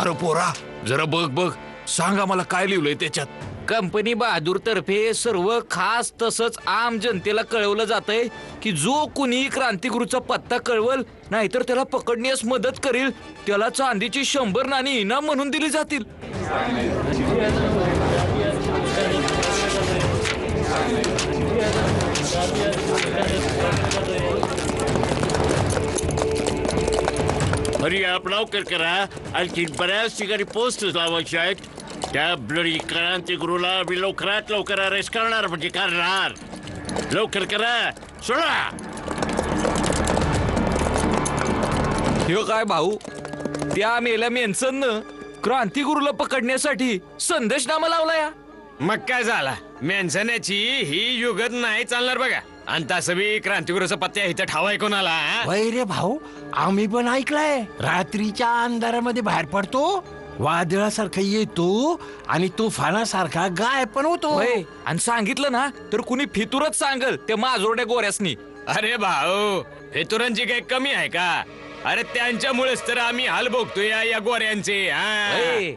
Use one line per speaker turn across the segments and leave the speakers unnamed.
अरे पोरा, जरा बघ बघ, सांगा मला काय लिहिलंय त्याच्यात.
कंपनी बहादूर तर्फे सर्व खास तसंच आम जनतेला कळवलं जातंय की जो कुणी क्रांतिगुरूचा पत्ता कळवल नाहीतर त्याला पकडण्यास मदत करेल त्याला चांदीची 100 नाणी इनाम म्हणून दिली जातील.
अरे आप लवकर करा, आणखी बऱ्याच ठिकाणी पोस्ट लावायचे आहेत. त्या ब्लडी क्रांतिगुरूला मी लवकरात लवकर अरेस्ट करणार म्हणजे करणार. लवकर करा, सोडा.
हे काय भाऊ, त्या मेल्या मेन्सननं क्रांतिगुरूला पकडण्यासाठी संदेशनामा लावला या.
मग काय झाला, मेन्सनाची ही युगत नाही चालणार बघा. आणि तसं बी क्रांतिगुरूचा पत्त्या इथं ठावाय कोणाला हा?
वय रे भाऊ, आम्ही पण ऐकलंय. रात्रीच्या अंधारामध्ये बाहेर पडतो, वादळासारखा येतो आणि तुफानासारखा गायब पण होतो.
होय, आणि सांगितलं ना तर कुणी फितूरच सांगल त्या माजोरड्या गोऱ्यासनी.
अरे भाऊ, फेतुरांची काही कमी आहे का? अरे त्यांच्यामुळेच तर आम्ही हाल भोगतोय या गोऱ्यांचे हा.
होय.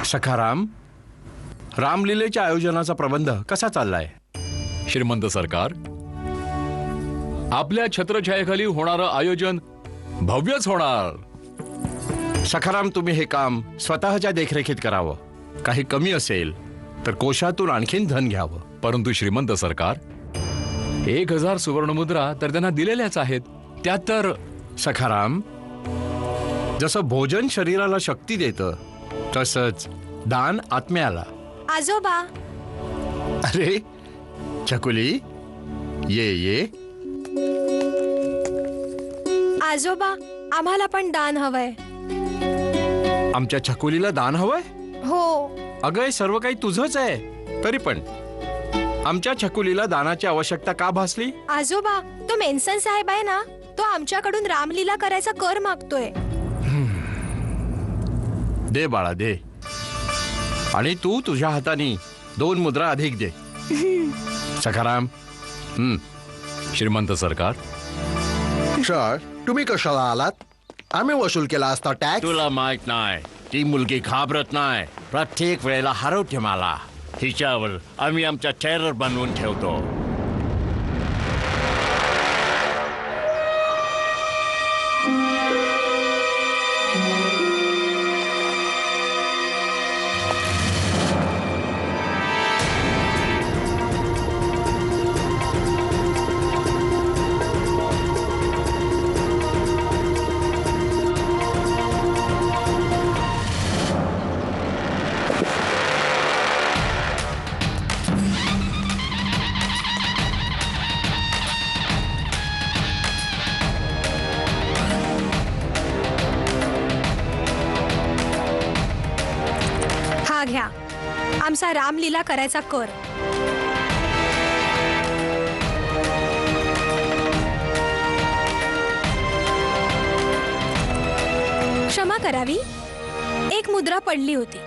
सखाराम, रामलीलेच्या आयोजनाचा प्रबंध कसा चाललाय?
श्रीमंत सरकार, आपल्या छत्रछायेखाली होणारं आयोजन भव्यच होणार.
सखाराम, तुम्ही हे काम स्वतःच्या देखरेखीत करावं. काही कमी असेल तर कोशातून आणखीन धन घ्यावं.
परंतु श्रीमंत सरकार, 1000 सुवर्णमुद्रा तर त्यांना दिलेल्याच आहेत. त्यात तर
सखाराम, जसं भोजन शरीराला शक्ती देतं तसंच दान आत्म्याला.
आजोबा,
अरे छकुली, ये ये.
आजोबा, आम्हाला पण दान हवंय.
आमच्या छकुलीला दान हवंय?
हो.
अगं, हे सर्व काही तुझंच आहे. तरी पण आमच्या छकुलीला दानाची आवश्यकता का भासली?
आजोबा, तो मेन्सन साहेब आहे ना, तो आमच्याकडून रामलीला करायचा कर मागतोय.
दे बाळा, दे. आणि तू तुझ्या हाताने 2 मुद्रा अधिक दे. सखाराम.
श्रीमंत सरकार,
सर, तुम्ही कशाला आलात? आम्ही वसूल केला असता टॅक्स.
तुला माहित नाही, ती मुलगी घाबरत नाही, प्रत्येक वेळेला हरवते मला. हिच्यावर आम्ही आमचा टेरर बनवून ठेवतो.
हा घ्या, आमचा रामलीला करायचा कर. क्षमा करावी, एक मुद्रा पडली होती.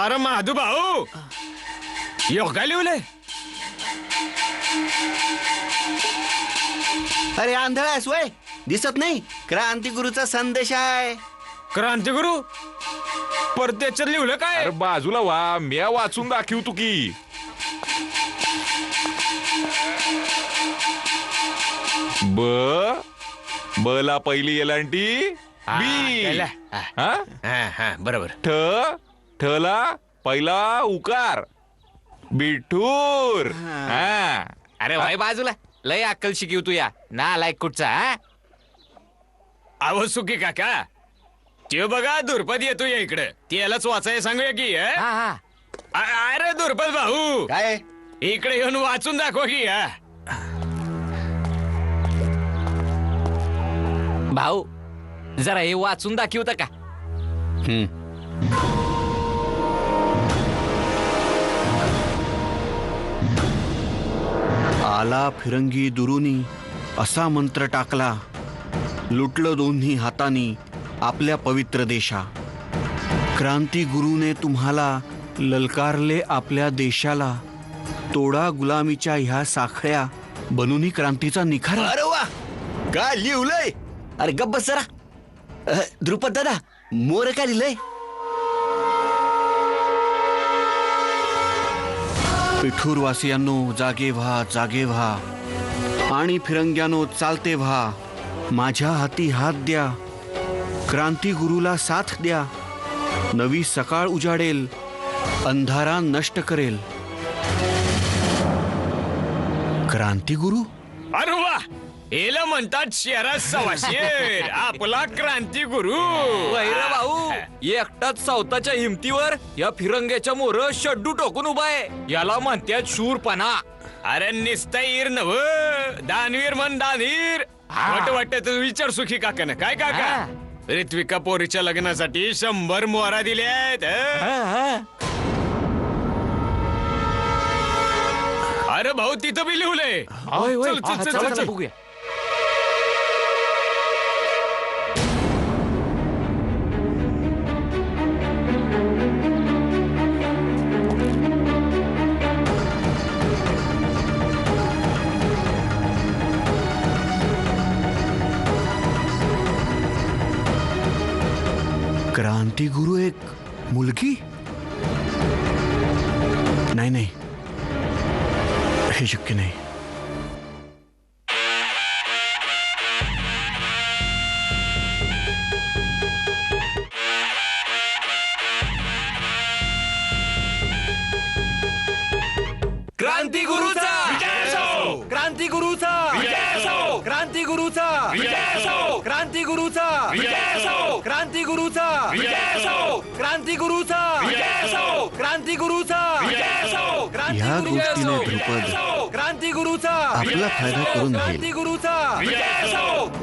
अरे महादू भाऊ योगा लिवलंय.
अरे आंधळ आहेस वय, दिसत नाही? क्रांतिगुरूचा संदेश आहे.
क्रांतिगुरु परत त्याच्यात लिहिलं काय?
अरे बाजूला वा, म्या वाचून दाखव तू की. बला पहिली एलांटी बी.
त्याला.
हा?
हा बरोबर.
ठला पहिला उकार बिठूर. हा.
अरे भाई बाजूला, लय अक्कल शिकीव तू या ना लायक कुठचा. हा?
अहो सुखी काका, ते बघा दुर्पद येतो या इकडे, त्यालाच वाचाय सांगूया की.
हा हा.
अरे दुर्पद भाऊ,
काय
इकडे येऊन वाचून दाखवा की.
भाऊ जरा हे वाचून दाखवता का?
आला फिरंगी दुरुनी असा मंत्र टाकला, लुटलं दोन्ही हातानी आपल्या पवित्र देशा. क्रांती गुरुने तुम्हाला ललकारले आपल्या देशाला. तोडा गुलामीच्या ह्या साखळ्या, बनूनी क्रांतीचा निखारा. अरे वा, काय लिहिलंय? अरे गप्प बस जरा. द्रुपद दादा, मोर काय लिहिलंय? पिठूरवासियांनो जागे व्हा, जागे व्हा, आणि फिरंग्यानो चालते व्हा. माझ्या हाती हात द्या, क्रांती गुरुला साथ द्या. नवी सकाळ उजाडेल, अंधारा नष्ट करेल. क्रांती गुरु?
अरे वा, हेला म्हणतात शहरात सवाशेर, आपला क्रांती गुरु.
वैर भाऊ एकटाच सावताच्या हिमतीवर या फिरंग्याच्या मोर शड्डू टोकून उभा आहे. याला म्हणतात शूरपणा.
अरे निस्ताईर नव, दानवीर म्हण दानवीर. वाट विचार सुखी काकानं. काय काका, ऋत्विका पोरीच्या लग्नासाठी 100 मोहरा दिल्यात. अरे भाऊ तिथं बी लिहलंय.
चला बघूया.
क्रांती गुरु एक मुलगी? नाही नाही, हे शक्य नाही.
क्रांती गुरुचा
क्रांती गुरुचा क्रांती गुरुचा क्रांती गुरुचा क्रांती गुरुचा क्रांती गुरुचा क्रांती गुरुचा
ह्या गोष्टीने द्रुपद
क्रांती गुरुचा
आपला फायदा करून घेईल.
क्रांती गुरुचा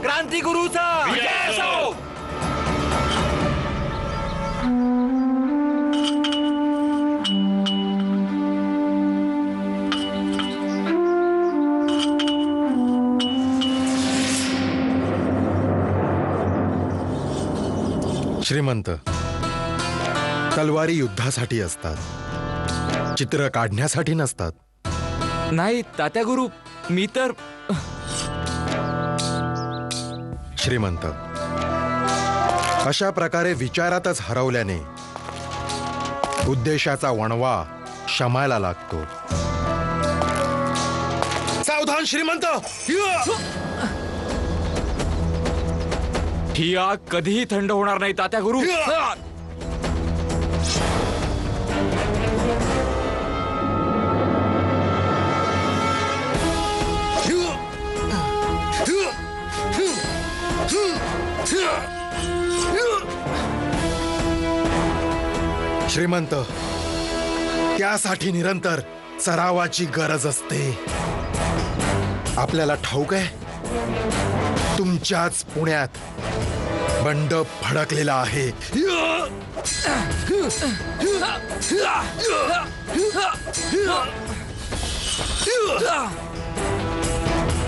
क्रांती गुरुचा.
श्रीमंत, तलवारी युद्धासाठी असतात, चित्र काढण्यासाठी नसतात.
नाही तात्या गुरु, मी तर.
श्रीमंत, अशा प्रकारे विचारातच हरवल्याने उद्देशाचा वणवा शमायला लागतो. सावधान श्रीमंत.
ही आग कधीही थंड होणार नाही तात्या गुरु.
श्रीमंत, त्यासाठी निरंतर सरावाची गरज असते. आपल्याला ठाऊक आहे, तुमच्याच पुण्यात बंड फडकलेला आहे.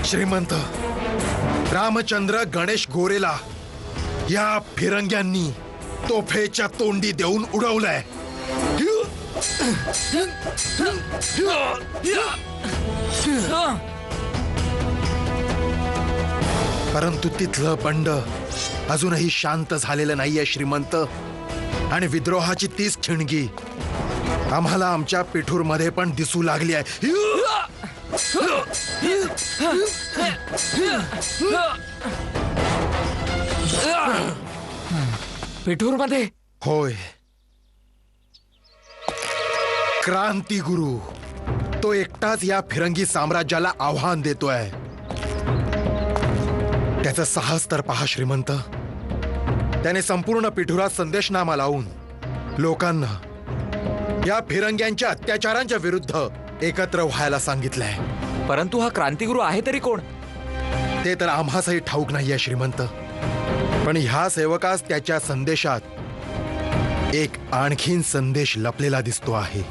श्रीमंत, रामचंद्र गणेश गोरेला या फिरंग्यांनी तोफेच्या तोंडी देऊन उडवलंय. परंतु तिथलं बंड अजूनही शांत झालेलं नाहीये श्रीमंत. आणि विद्रोहाची तीच खिणगी आम्हाला आमच्या पिठूरमध्ये पण दिसू लागली आहे.
पिठूर मध्ये
होय, क्रांतिगुरु तो एकटाच या फिरंगी साम्राज्याला आव्हान देतोय. त्याचं साहस तर पहा श्रीमंत. त्याने संपूर्ण पिठुरात संदेशनामा लावून लोकांना या फिरंग्यांच्या अत्याचारांच्या विरुद्ध एकत्र व्हायला सांगितलंय.
परंतु हा क्रांतिगुरु आहे तरी कोण?
ते तर आम्हासही ठाऊक नाहीये श्रीमंत. पण ह्या सेवकास त्याच्या संदेशात एक आणखीन संदेश लपलेला दिसतो आहे.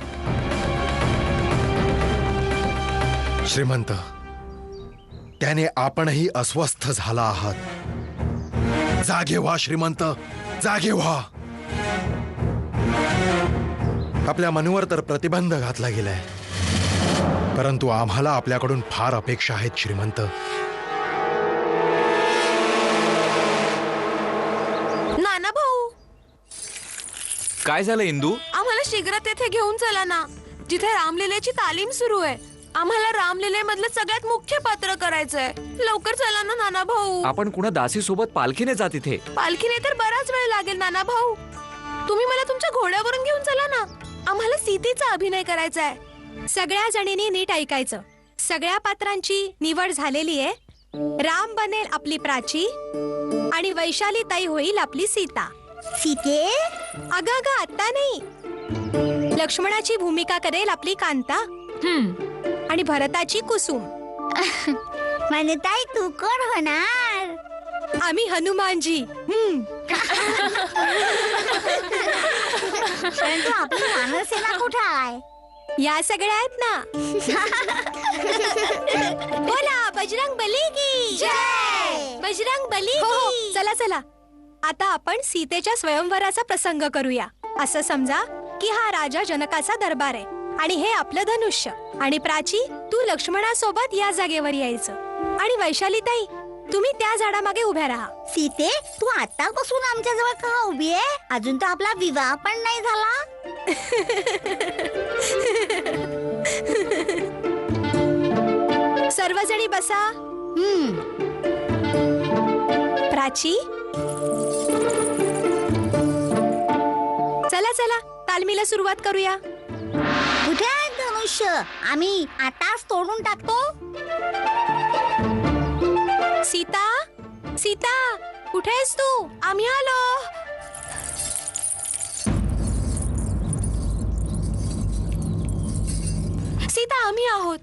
श्रीमंत, त्याने आपणही अस्वस्थ झाला आहात. जागे व्हा श्रीमंत, जागे व्हा. आपल्या मनवर तर प्रतिबंध घातला गेलाय, परंतु आम्हाला आपल्याकडून फार अपेक्षा आहेत श्रीमंत.
नाना भाऊ,
काय झालं इंदू?
आम्हाला शीघ्र तेथे घेऊन चला ना, जिथे रामलीलेची तालीम सुरू आहे. आम्हाला रामलीलेमधलं सगळ्यात मुख्य पात्र करायचंय. लवकर चला ना नाना भाऊ.
आपण कुणा दासी सोबत पालखीने जा तिथे.
पालखीने तर बराच वेळ लागेल नाना भाऊ. तुम्ही मला तुमच्या घोड्यावरून घेऊन चला ना. आम्हाला सीतेचा अभिनय करायचा आहे. सगळ्या जणींनी नीट ऐकायचं. सगळ्या पात्रांची निवड झालेली आहे. राम बनेल आपली प्राची आणि वैशाली ताई होईल आपली सीता. सीते? अगं आता नाही. लक्ष्मणाची भूमिका करेल आपली कांता आणि भरताची कुसुम.
ताई तू कोण होणार?
आम्ही हनुमानजी.
परंतु आपली मानसेना कुठे आहे?
या सगळ्या आहेत ना. बोला बजरंग बली की जय. बजरंग बली की. चला चला, आता आपण सीतेच्या स्वयंवराचा प्रसंग करूया. असं समजा की हा राजा जनकाचा दरबार आहे आणि हे आपलं धनुष्य. आणि प्राची, तू लक्ष्मणासोबत या जागेवर यायचं. आणि वैशाली ताई, तुम्ही त्या झाडामागे उभ्या राहा.
सीते, तू आतापासून आमच्या जवळ का उभी आहे? अजून तर आपला विवाह पण नाही झाला.
सर्वजणी बसा. प्राची, चला चला तालमीला सुरुवात करूया.
कुठे आहे धनुष्य? आम्ही आताच तोडून टाकतो.
सीता, सीता, कुठे आहेस तू? आम्ही आलो. सीता, आम्ही आहोत.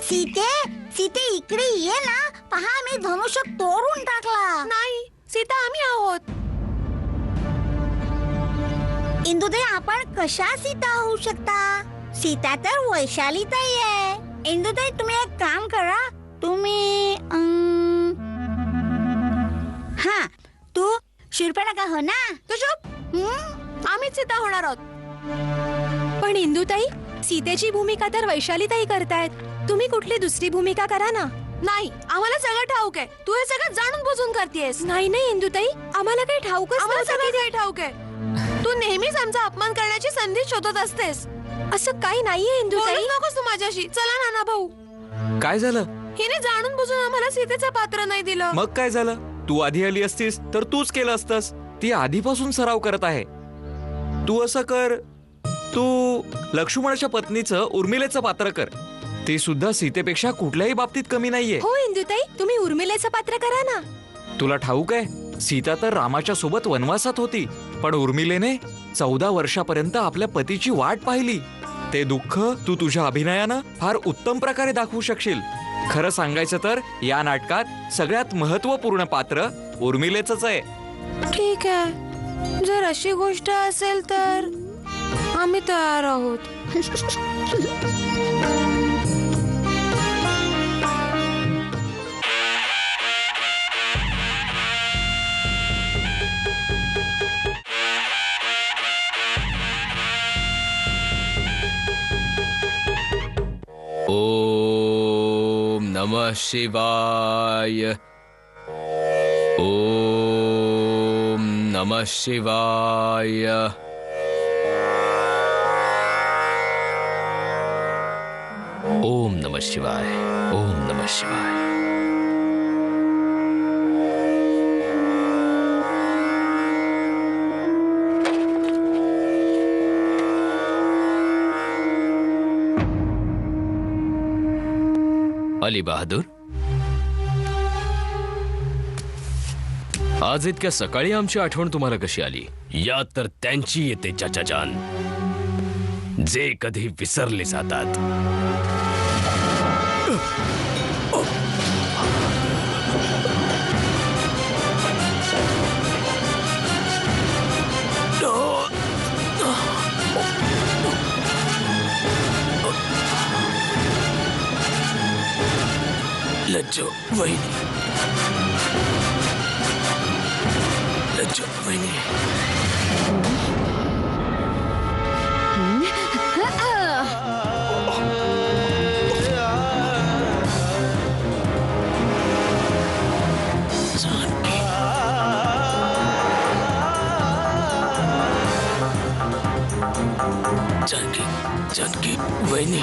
सीते, सीते इकडे ये ना. पहा, मी धनुष्य तोडून टाकला.
नाही सीता, आम्ही आहोत.
इंदुताई, आपण कशा सीता होऊ शकता? सीता तर वैशाली ताई आहे. इंदुताई, तुम्ही एक काम करा. तुम्ही हा, तू शूर्पणखा हो ना.
तू चुप. आम्हीच सीता होणार आहोत. पण इंदुताई, सीतेची भूमिका तर वैशाली ताई करतायत. तुम्ही कुठली दुसरी भूमिका करा ना. नाही, आम्हाला सगळं ठाऊक आहे. तू हे सगळं जाणून बुजून करतेस. नाही नाही इंदुताई, आम्हाला काही ठाऊकच. आम्हाला सगळं काही ठाऊक आहे. तू नेहमीच आमचा अपमान करण्याची संधी शोधत असतेस. असं काही नाहीये इंदुताई. बोलूच नकोस तू माझ्याशी. चला नाना भाऊ.
काय झालं?
हिने जाणून बुजून आम्हाला सीतेचं पात्र नाही दिलं.
मग काय झालं? तू आधी आली असतीस तर तूच केलं असतंस. ती आधीपासून सराव करत आहे. तू असं कर, तू लक्ष्मणाच्या पत्नीचं उर्मिलेचं पात्र कर. ते सुद्धा सीतेपेक्षा कुठल्याही बाबतीत कमी नाहीये.
हो इंदुताई, तुम्ही उर्मिलेचं पात्र करा ना.
तुला ठाऊक आहे, सीता तर रामाच्या सोबत वनवासात होती, पण उर्मिलेने 14 वर्षापर्यंत आपल्या पतीची वाट पाहिली. ते दुःख तू तुझ्या अभिनयानं फार उत्तम प्रकारे दाखवू शकशील. खरं सांगायचं तर या नाटकात सगळ्यात महत्वपूर्ण पात्र उर्मिलेचंच आहे.
ठीक आहे, जर अशी गोष्ट असेल तर आम्ही तयार आहोत.
नमः शिवाय. ओम नमः शिवाय. ओम नमः शिवाय. ओम नमः शिवाय. अली बहादूर, आज इतक्या सकाळी आमची आठवण तुम्हाला कशी आली?
यात तर त्यांची येते चाचा जान, जे कधी विसरले जातात. लज्जो वहिनी, लज्जो वहिनी. जानकी, जानकी वहिनी.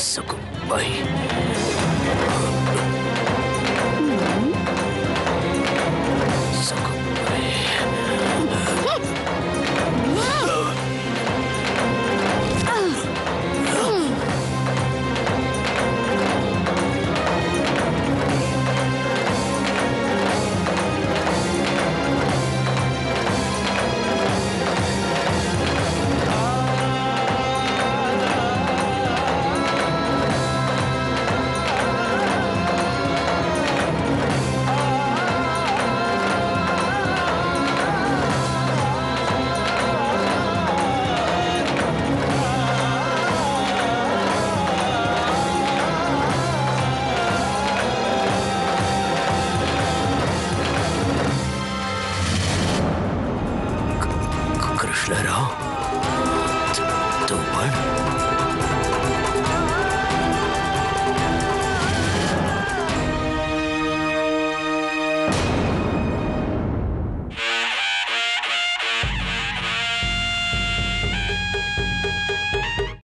सकुबाई. कृष्णराव, तू पण